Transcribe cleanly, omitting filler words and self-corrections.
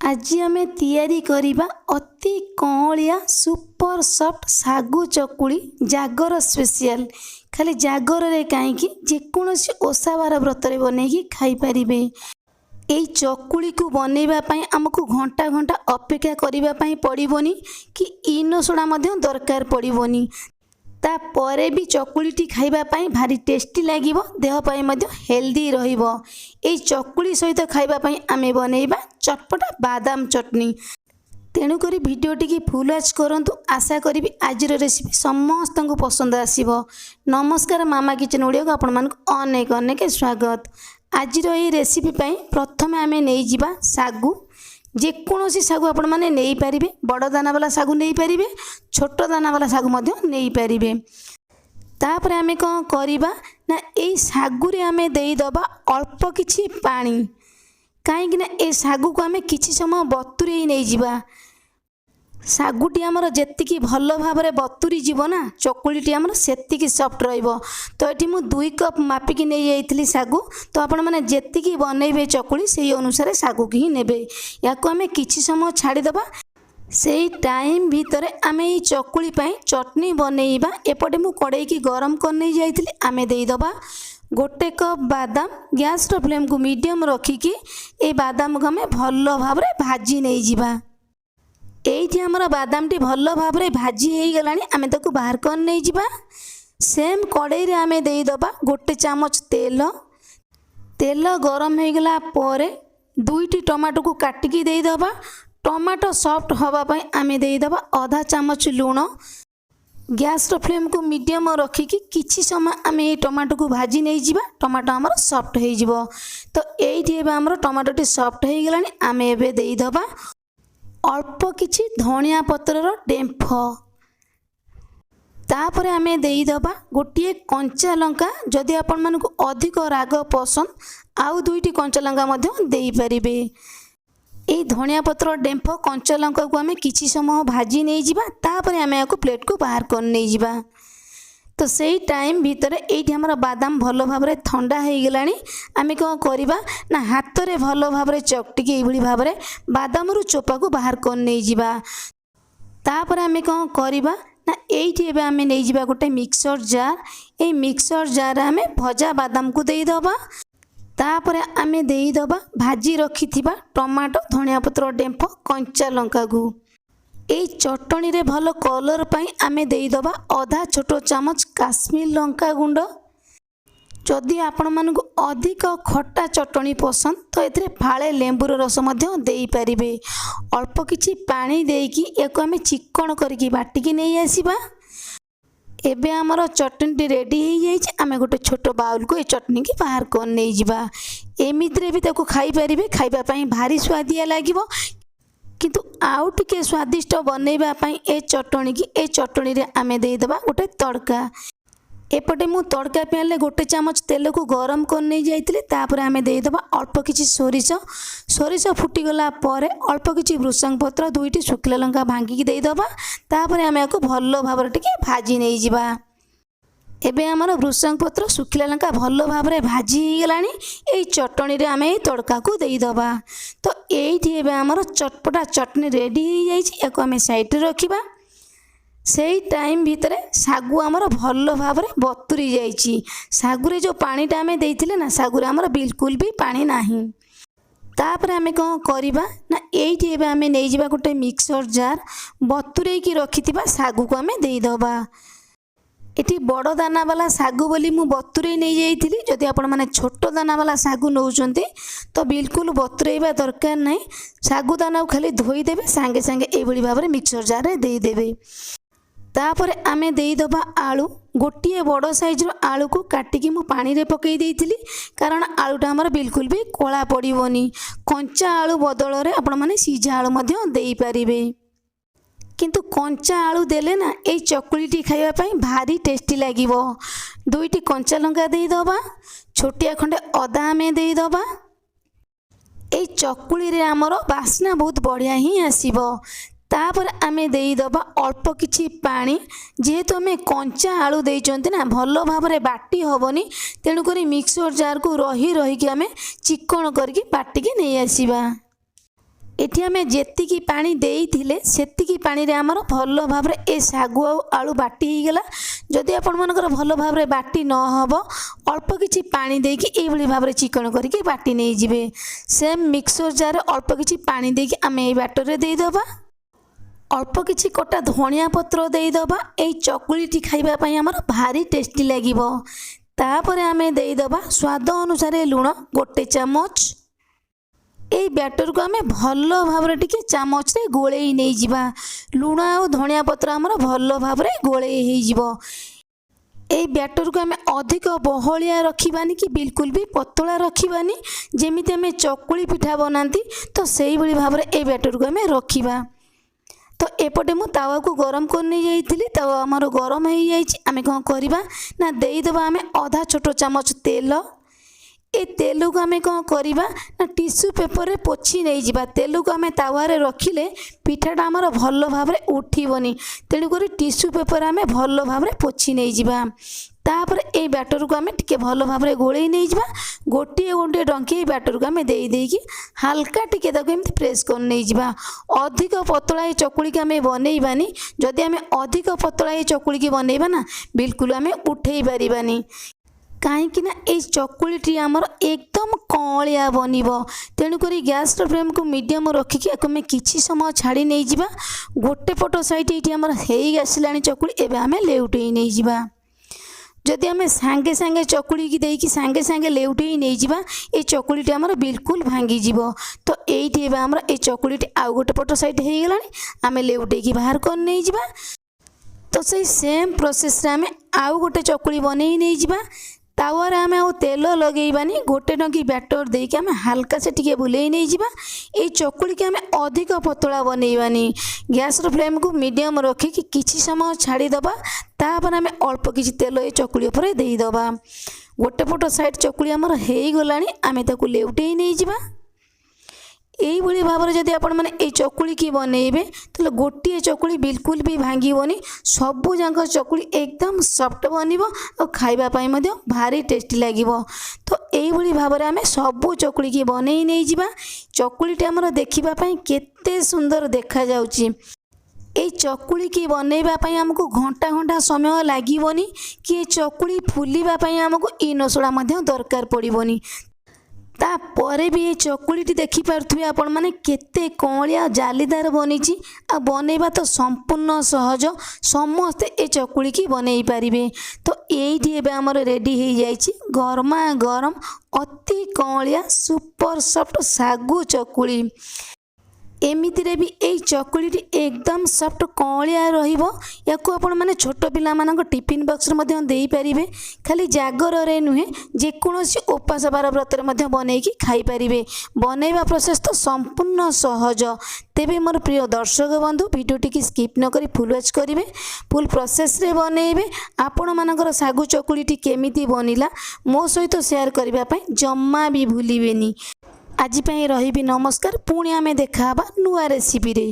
आज आमे तैयारी करिबा अति कौलिया सुपर सॉफ्ट सागु चकुली जागर स्पेशल। खाली जागर रे कहीं जेकोसी ओषा बार व्रत बनई खाई पारिबे। एई चकुली को बनैबा पई हमकु घंटा घंटा अपेक्षा करिबा पई पड़िबोनी कि इनो सोडा मध्य दरकार पड़िबोनी। ता परे भी चकुलीटी खाइबा पई भारी टेस्टी लागिबो, देह पई मध्य हेल्दी रहिबो। एई चकुली सहित खाइबा पई आमे बनैबा चटपटा बादाम चटनी। तेणु करी भिडियोटी की फुल वॉच करंतु। आशा करी आजिर रेसिपी समस्त को पसंद आसीबो। नमस्कार, मामा किचन ओडिया को आपण मानक अनेक अनेक स्वागत। आजिर एई रेसिपी पई प्रथमे आमे नै जिबा सागु। जेकोसी सागु आपण माने नहीं पारिबे, बड़ दाना वाला सागु नहीं पारिबे, छोट दाना वाला सागु मध्य नहीं पारिबे। तापर आमे कौन करिबा ना एई सागु रे आमे देई दबा अल्प किछि पानी। काहेकि ना ए सागु को आमे किछि समय बतुरेई नै जिबा। सागुटी आमर जेतिकी भल भाव में बतुरी जीव ना, चकुलीटी आमर सेतिकी सॉफ्ट रहिबो। तो ये मु 2 कप मापिकी नहीं जाइथिली सागु। तो आपण माने जेतिकी बनैबे चकुली सेही अनुसार सागु की ही नेबे। याको आमे किछि समय छाड़ी दबा। सेही टाइम भितरे आमे ई चकुली पई चटनी बनैबा। एपटे मु कड़ाई की गरम कर नहीं जाइथिली। आमे देई दबा 1 कप बादाम। गैस रो फ्लेम को मीडियम रखिकी ए बादाम को आमे भल भाव में भाजी नहीं जिबा। एइठी हमर बादामटी भल भाव में भाजी हो गलानी। आमे ताकू बाहर कर नहीं जिबा। सेम कड़ाई रे आमे देई दबा 1 चामच तेल। तेल गरम हो गला परे 2टी टमाटो को काटिकी देई दबा। टमाटो सॉफ्ट हवा पई आमे देई दबा आधा चामच लूण। गैस रो फ्लेम को मीडियम रखिकी किछि समय आमे ए टमाटो को भाजी नहीं जिबा। टमाटो हमर सॉफ्ट हो जिवो। तो एइठी एबे हमर टमाटोटी सॉफ्ट हो गलानी। आमे एबे देई दबा अल्प किछि धनिया पत्रर डेम्फ। तापरे आमे देई दबा गोटिए कंचा लंका। जदि आपण मानकु अधिक राग पसंद आउ 2टी कंचा लंका मध्य देई परिबे। ए धनिया पत्र डेम्फ कंचा लंका को आमे किछि समय भाजी नहीं जिबा। तापरे आमे याको प्लेट को बाहर कर नहीं जिबा। तो सही टाइम भितर एइठी हमर बादाम भल भाव में ठंडा हो गलानी। आमे कौन करिबा ना हाथ रे भल भाव में चकटिकी एइभली भाव में बादाम रु चोपा को बाहर कर नहीं जिबा। तापर आमे कौन करिबा ना एइठी एबे आमे नहीं जिबा गोटे मिक्सर जार। ए मिक्सर जार आमे भजा बादाम को देई दबा। तापर आमे देई दबा भाजी रखिथिबा टमाटो, धनिया पत्र डेम्फ, कंचा लंका को। ए चटनी रे भल कलर पाई आमे देई दबा आधा छोट चामच काश्मीर लंका गुंड। जदि आपण मानकु अधिक खट्टा चटनी पसंद तो एथरे फाळे लेंबुर रस मध्य देई परिबे। अल्प किछि पानी देकी एको आमे चिकन करके बाटिकी नहीं आसीबा। एबे हमर चटनी रेडी हो जाइए। आमे गोटे छोट बाउल को ए चटनी की बाहर कर नहीं जिबा। एमित्रे भी ताको खाई परिबे। खाइबा पई भारी स्वादिया लागिबो। किंतु आउ टिके स्वादिष्ट बनैबा पई ए चटनी रे आमे देई दबा गोटे तड़का। एपटे मु तड़का पैन 1 चामच तेल को गरम कर नहीं जाइथिले। तापर आमे देई दबा अल्प किछि सोरिष फुटी गला परे अल्प किछि भृषंग पत्र 2टी शुखला लंका भांगी देई दबा। तापर आमे याको भल्लो भाबरे टिके भाजी नहीं जिबा। एबे हमर भृषंग पत्र शुखला लंका भल्लो भाबरे भाजी हो गलानी। एई चटनी रे आमे तड़का को देई दबा। तो एइठी एबे हमर चटपटा चटनी रेडी हो जाइछि। याको आमे साइड रे रखिबा। सेही टाइम भितरे सागु आमर भल भाव में बतुरी जाइछि। सागु रे जो पानीटा आमे देइथिले ना, सागु रे आमर बिल्कुल भी पानी नाही। तापर आमे कौन करिबा ना एइठी एबे आमे नै जिबा गोटे मिक्सर जार। बतुरेई की रखिथिबा सागु को आमे देई दबा। एटी बड़ दाना वाला सागु बोली मु बतुरेई नहीं जाइथिली। जदि आपण माने छोट दाना वाला सागु नौचंती तो बिल्कुल बतुरेइबा दरकार नहीं। सागु दाना को खाली धोई देबे, सांगे सांगे एभली भाव में मिक्सर जार रे देई देबे। तापर आमे देई दबा आलू। गोटिए बड़ साइज रो आलू को काटिकी मु पानी रे पकई देइथिली, कारण आलूटा हमर बिल्कुल भी कोला पड़िबोनी। कंचा आलू बदल रे आपण माने सीझा आलू मध्य देई परिबे। किंतु कंचा आलू देले ना ए चकुलीटी खाइबा पई भारी टेस्टी लागिबो। 2टी कंचा लंका देई दबा। छोटिया खंडे अदा आमे देई दबा। ए चकुली रे हमर बास्ना बहुत बढ़िया ही आसीबो। तापर आमे देई दबा अल्प किछि पानी। जेहेतु आमे कंचा आलू देइचंती ना भल भाव में बाटी होबनी। तेणु करी मिक्सर जार को रही रही कि आमे चिकन करके बाटिकी नहीं आसीबा। एठी आमे जेतिकी पानी देइथिले सेतिकी पानी रे हमर भलो भाबरे ए सागु आलू बाटी ही गेला। जदि आपण मनकर भलो भाबरे बाटी न हबो अल्प किछि पानी देकी ए भली भाबरे चिकन करके बाटी नै जिवे। सेम मिक्सर जार अल्प किछि पानी देकी आमे ए बैटर रे देई दबा। अल्प किछि कटा धनिया पत्र देई दबा। ए चकुलीटी खाइबा पई हमर भारी टेस्टी लागिबो। तापरे आमे देई दबा स्वाद अनुसार लूण 1 चामच। ए बैटर को आमे भलो भाबरे टिके चामच रे गोळेई नै जिबा। लूण आ धनिया पत्र हमर भलो भाबरे गोळेई हे जिवो। ए बैटर को आमे अधिक बहलिया रखिबानी कि बिल्कुल भी पतला रखिबानी। जेमिति आमे चकुली पिठा बनांती तो सेही भली भाबरे ए बैटर को आमे रखिबा। तो एपटे मु तावा को गरम करने जाइथिली। तावा हमर गरम हे जाइछि। आमे कोन करिबा ना देई दबा आमे आधा छोटो चामच तेल। ए तेल को आमे कोन करिबा ना टिश्यू पेपर रे पोछि नै जिबा। तेल को आमे तावा रे रखिले पिठाटा हमर भलो भाबरे उठिबोनी। तेणु करी टिश्यू पेपर आमे भलो भाबरे पोछि नै जिबा। तापर ए बैटर को आमे टिके भलो भाबरे गोळेई नै जिबा। गोटिए गोटिए डंकी बैटर को आमे देई देकी हल्का टिके ताको एमति प्रेस कर नै जिबा। अधिक पतला ए चकुली के आमे बनेइबानी। जदि आमे अधिक पतला ए चकुली के बनेइबा ना बिल्कुल आमे उठेई परिबानी। कहीं ना ये चकुलीटी आमर एकदम कलिया बनिबो। तेणुक गैस फ्लेम को मीडियम रखिकी आमे किछि समय छाड़ी नहीं जिबा। गोटे पट साइड ये आमर हेई आसिलानी चकुली। एबे आमे लेउटेई नहीं जिबा। जदि आमे सांगे सांगे चकुली की देकी सांगे सांगे लेउटेई नहीं जिबा ए चकुलीटी आमर बिल्कुल भांगी जिवो। तो एइठी एबे आमर ए चकुलीटी आउ गोटे पट साइड हेई गेलानी। आमे लेउटेई की बाहर कर नहीं जिबा। तो सही सेम प्रोसेस रे आमे आउ गोटे चकुली बनेई नहीं जिबा। तावारे आमे आउ तेल लगेइबानी। गोटे डंकी बैटर देके आमे हल्का से टिके बुलेई नहीं जिबा। ए चकुली के आमे अधिक पतला बनेइबानी। गैस रो फ्लेम को मीडियम रखी कि किछि समय छाड़ी दबा। तापर आमे अल्प किछि तेल ए चकुली ऊपर देई दबा। गोटे पट साइड चकुली हमर हेई गलानी। आमे ताकू लेउटेई नहीं जिबा। एई भली भाबरे जदि आपण माने ए चकुली की बनेइबे तले गोटिए चकुली बिल्कुल भी भांगीबोनी। सबु जांक चकुली एकदम सॉफ्ट बनिबो और खाइबा पई मध्ये भारी टेस्टी लागिबो। तो एई भली भाबरे आमे सबु चकुली की बनेई नै जिबा। चकुलीटी हमर देखिबा पई केते सुंदर देखा जाउची। ए चकुली की बनैबा पई हमको घंटा घंटा समय लागिबोनी कि चकुली फुलिबा पई हमको इनो सोडा मध्ये दरकार पड़िबोनी। ता परे भी ये चकुलीटी देखि पारथुबे आपण माने केते कलिया जालीदार बनिची। आ बनैबा तो संपूर्ण सहज। समस्त ए चकुली की बनेई पारिबे। तो एइठी एबे हमर रेडी हे जाइची गरमा गरम अति कलिया सुपर सॉफ्ट सागु चकुली। एमितिरे भी ए चकुलीटी एकदम सॉफ्ट कलिया रहिबो। याकू आपण माने छोट पिला मानक टिफिन बॉक्स रे मध्ये देई परिबे। खाली जागर रे नुहे जे कोनोसी उपास बार व्रत रे मध्ये बनेई की खाई परिबे। बनेइबा प्रोसेस तो संपूर्ण सहज। तेबे मोर प्रिय दर्शक बंधु वीडियोटी की स्किप न करी फुल वॉच करिवे। फुल प्रोसेस रे बनेइबे। आपण मानकर सागु चकुलीटी केमिति बनिला मो सहित शेयर करिबा पई जम्मा भी भूलिबेनी। आज पई रहिबी नमस्कार। पुणी आमे देखा नुआ रेसिपी रे।